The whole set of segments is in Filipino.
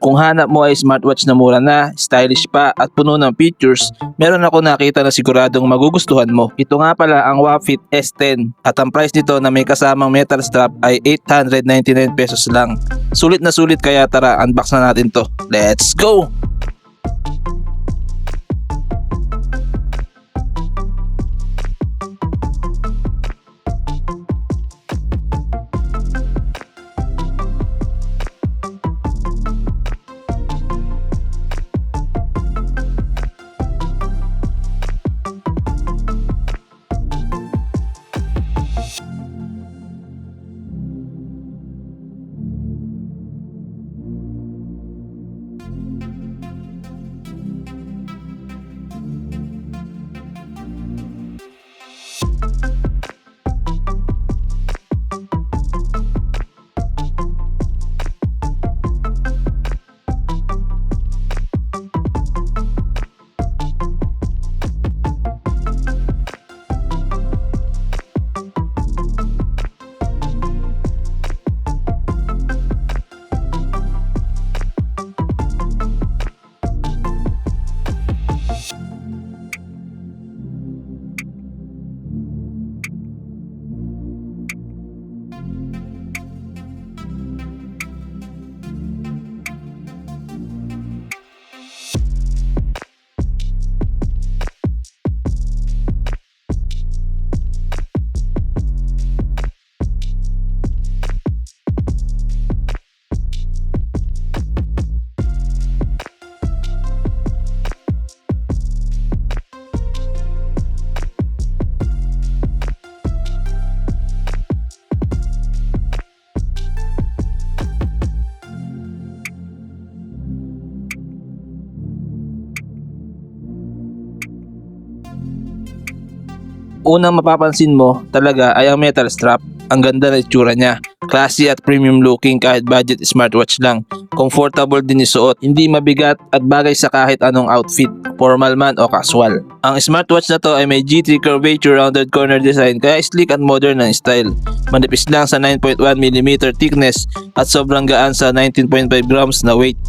Kung hanap mo ay smartwatch na mura na, stylish pa at puno ng features, meron ako nakita na siguradong magugustuhan mo. Ito nga pala ang Wapit S10 at ang price nito na may kasamang metal strap ay 899 pesos lang. Sulit na sulit, kaya tara, unbox na natin to. Let's go! Unang mapapansin mo talaga ay ang metal strap. Ang ganda na itsura niya. Classy at premium looking kahit budget smartwatch lang. Comfortable din isuot, hindi mabigat at bagay sa kahit anong outfit, formal man o casual. Ang smartwatch na to ay may GT curvature rounded corner design, kaya sleek at modern ang style. Manipis lang sa 9.1mm thickness at sobrang gaan sa 19.5 grams na weight.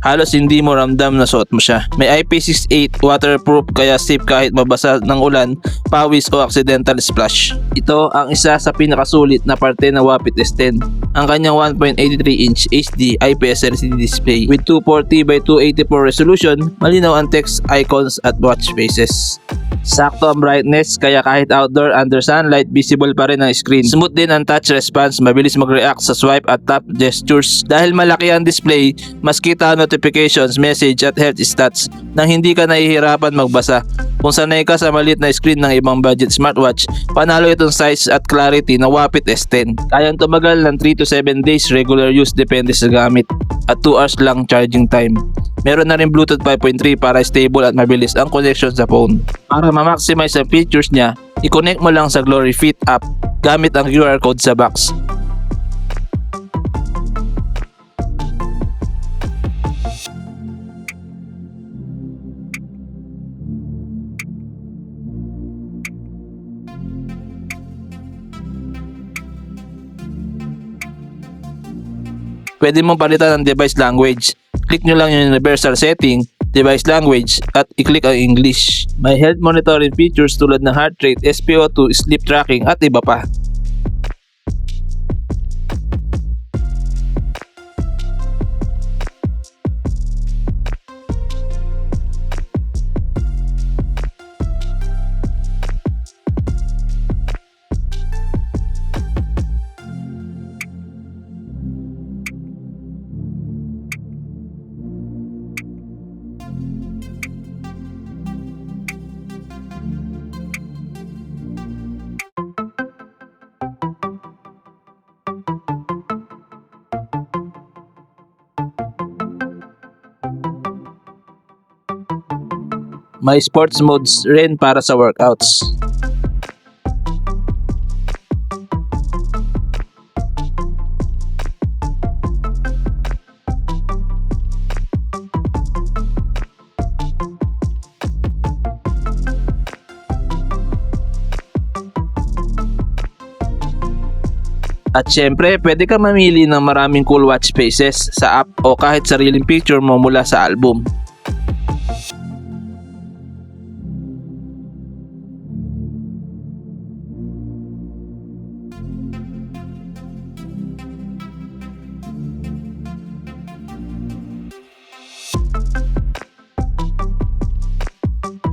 Halos hindi mo ramdam na suot mo siya. May IP68 waterproof, kaya safe kahit mabasa ng ulan, pawis o accidental splash. Ito ang isa sa pinakasulit na parte ng Wapit S10. Ang kanyang 1.83-inch HD IPS LCD display with 240x284 resolution, malinaw ang text, icons at watch faces. Sakto ang brightness, kaya kahit outdoor under sunlight, visible pa rin ang screen. Smooth din ang touch response, mabilis mag-react sa swipe at tap gestures. Dahil malaki ang display, mas kita ang notifications, message at health stats nang hindi ka nahihirapan magbasa. Kung sanay ka sa maliit na screen ng ibang budget smartwatch, panalo itong size at clarity na Wapit S10. Kayang tumagal ng 3 to 7 days regular use depende sa gamit at 2 hours lang charging time. Meron na rin Bluetooth 5.3 para stable at mabilis ang connection sa phone. Para ma-maximize ang features niya, i-connect mo lang sa Glory Fit app gamit ang QR code sa box. Pwede mong palitan ang device language. Click nyo lang yung universal setting, device language, at i-click ang English. May health monitoring features tulad ng heart rate, SpO2, sleep tracking at iba pa. May sports modes rin para sa workouts. At syempre, pwede ka mamili ng maraming cool watch faces sa app o kahit sariling picture mo mula sa album.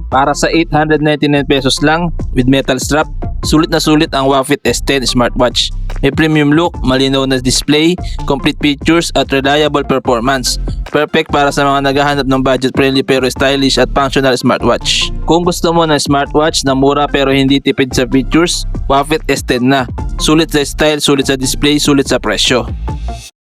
Para sa 899 pesos lang with metal strap, sulit na sulit ang Wafit S10 smartwatch. May premium look, malinaw na display, complete features at reliable performance. Perfect para sa mga naghahanap ng budget-friendly pero stylish at functional smartwatch. Kung gusto mo ng smartwatch na mura pero hindi tipid sa features, Wafit S10 na. Sulit sa style, sulit sa display, sulit sa presyo.